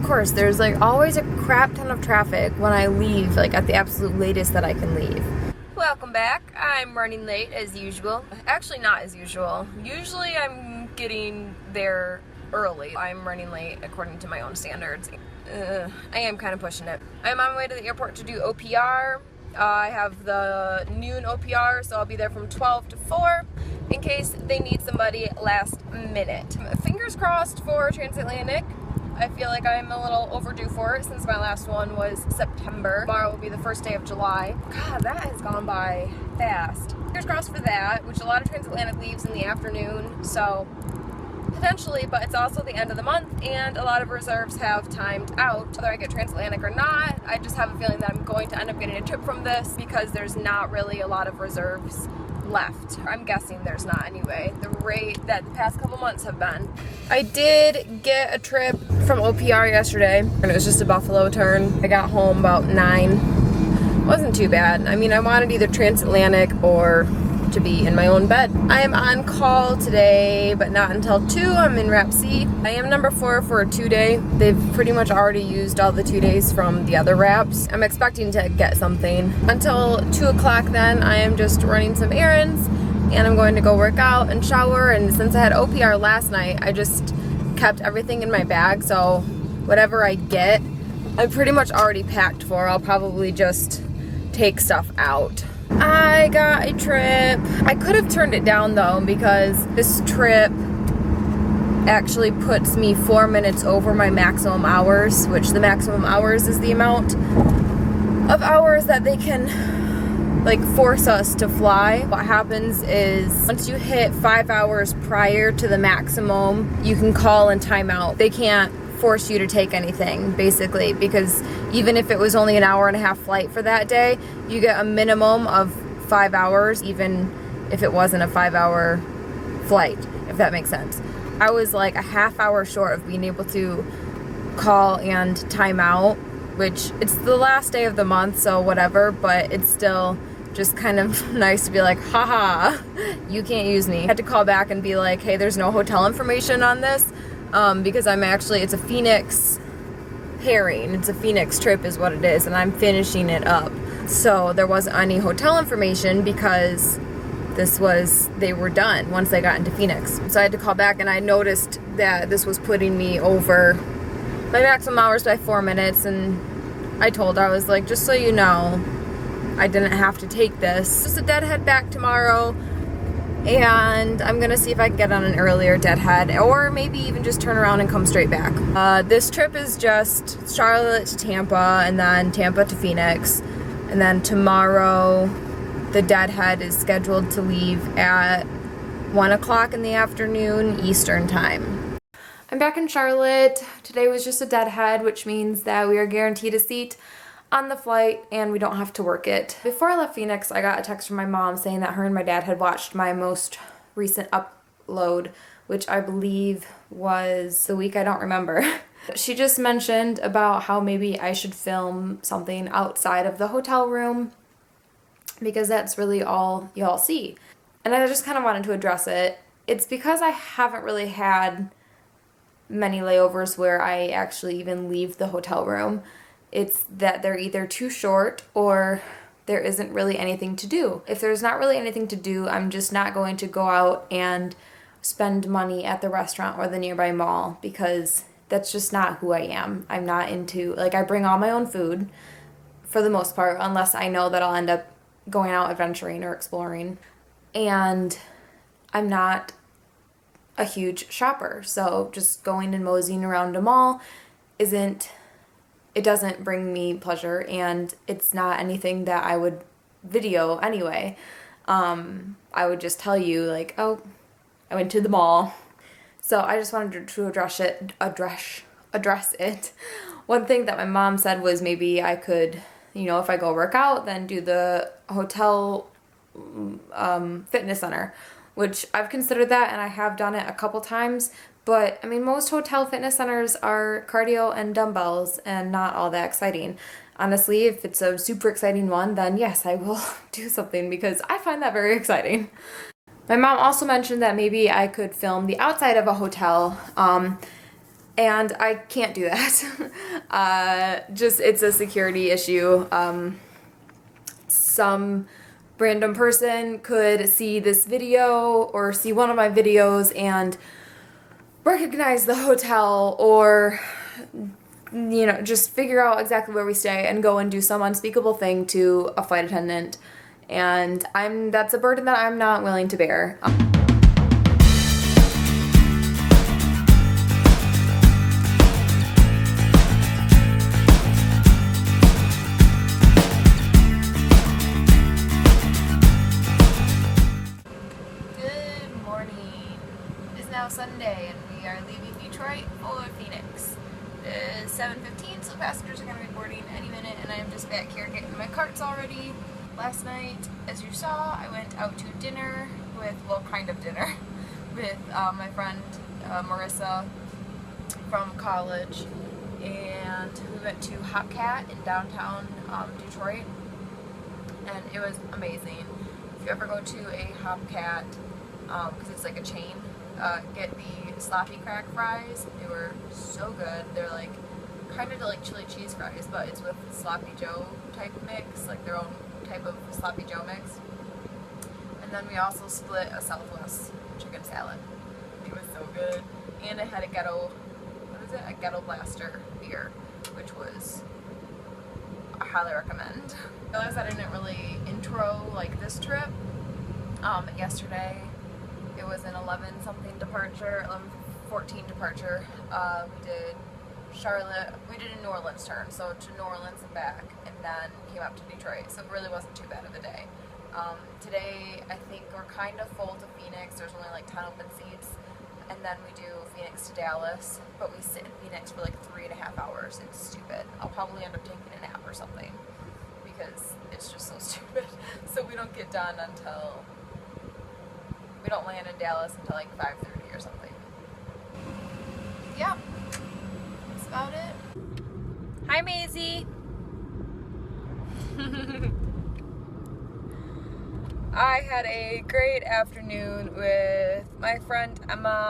course, there's like always a crap ton of traffic when I leave, like at the absolute latest that I can leave. Welcome back. I'm running late as usual. Actually not as usual. Usually I'm getting there early. I'm running late according to my own standards. I am kind of pushing it. I'm on my way to the airport to do OPR. I have the noon OPR, so I'll be there from 12 to 4 in case they need somebody last minute. Fingers crossed for transatlantic. I feel like I'm a little overdue for it since my last one was September. Tomorrow will be the first day of July. God, that has gone by fast. Fingers crossed for that, which a lot of transatlantic leaves in the afternoon, so potentially, but it's also the end of the month and a lot of reserves have timed out. Whether I get transatlantic or not, I just have a feeling that I'm going to end up getting a trip from this because there's not really a lot of reserves left. I'm guessing there's not anyway, the rate that the past couple months have been. I did get a trip from OPR yesterday and it was just a Buffalo turn. I got home about 9. It wasn't too bad. I mean, I wanted either transatlantic or to be in my own bed. I am on call today, but not until 2. I'm in Rap C. I am number 4 for a 2-day. They've pretty much already used all the 2 days from the other wraps. I'm expecting to get something. Until 2 o'clock then, I am just running some errands and I'm going to go work out and shower, and since I had OPR last night, I just kept everything in my bag, so whatever I get, I'm pretty much already packed for. I'll probably just take stuff out. I got a trip. I could have turned it down though because this trip actually puts me 4 minutes over my maximum hours, which the maximum hours is the amount of hours that they can like force us to fly. What happens is once you hit 5 hours prior to the maximum, you can call and time out. They can't force you to take anything basically, because even if it was only an hour and a half flight for that day, you get a minimum of 5 hours even if it wasn't a 5-hour flight, if that makes sense. I was like a half hour short of being able to call and time out, which it's the last day of the month, so whatever, but it's still just kind of nice to be like, haha, you can't use me. I had to call back and be like, hey, there's no hotel information on this. Because it's a Phoenix pairing. It's a Phoenix trip is what it is, and I'm finishing it up. So there wasn't any hotel information because they were done once they got into Phoenix. So I had to call back, and I noticed that this was putting me over my maximum hours by 4 minutes, and I told her, I was like, just so you know, I didn't have to take this. Just a deadhead back tomorrow. And I'm gonna see if I can get on an earlier deadhead, or maybe even just turn around and come straight back. This trip is just Charlotte to Tampa, and then Tampa to Phoenix, and then tomorrow the deadhead is scheduled to leave at 1 o'clock in the afternoon Eastern time. I'm back in Charlotte. Today was just a deadhead, which means that we are guaranteed a seat on the flight and we don't have to work it. Before I left Phoenix, I got a text from my mom saying that her and my dad had watched my most recent upload, which I believe was the week I don't remember. She just mentioned about how maybe I should film something outside of the hotel room because that's really all y'all see. And I just kind of wanted to address it. It's because I haven't really had many layovers where I actually even leave the hotel room. It's that they're either too short or there isn't really anything to do. If there's not really anything to do, I'm just not going to go out and spend money at the restaurant or the nearby mall because that's just not who I am. I'm not into, like, I bring all my own food for the most part, unless I know that I'll end up going out adventuring or exploring. And I'm not a huge shopper, so just going and moseying around a mall it doesn't bring me pleasure, and it's not anything that I would video anyway. I would just tell you, like, oh, I went to the mall. So I just wanted to address it. One thing that my mom said was maybe I could, if I go work out, then do the hotel fitness center, which I've considered that, and I have done it a couple times. But, I mean, most hotel fitness centers are cardio and dumbbells and not all that exciting. Honestly, if it's a super exciting one, then yes, I will do something because I find that very exciting. My mom also mentioned that maybe I could film the outside of a hotel. And I can't do that. Just, it's a security issue. Some random person could see this video or see one of my videos and recognize the hotel, or, you know, just figure out exactly where we stay and go and do some unspeakable thing to a flight attendant. And that's a burden that I'm not willing to bear. Sunday, and we are leaving Detroit for Phoenix. It is 7:15, so passengers are going to be boarding any minute, and I am just back here getting my carts already. Last night, as you saw, I went out to dinner with, well, kind of dinner, with my friend Marissa from college, and we went to Hopcat in downtown Detroit, and it was amazing. If you ever go to a Hopcat, because it's like a chain, get the sloppy crack fries. They were so good. They're like kind of like chili cheese fries, but it's with sloppy joe type mix, like their own type of sloppy joe mix. And then we also split a Southwest chicken salad. It was so good. And it had a ghetto, a ghetto blaster beer, which was, I highly recommend. I realized I didn't really intro like this trip. Yesterday it was an 11-something departure, 11:14 departure. We did Charlotte, we did a New Orleans turn, so to New Orleans and back, and then came up to Detroit, so it really wasn't too bad of a day. Today, I think we're kind of full to Phoenix. There's only like 10 open seats, and then we do Phoenix to Dallas, but we sit in Phoenix for like 3.5 hours. It's stupid. I'll probably end up taking a nap or something, because it's just so stupid. So we don't get done until, we don't land in Dallas until like 5:30 or something. Yeah, that's about it. Hi, Maisie. I had a great afternoon with my friend Emma.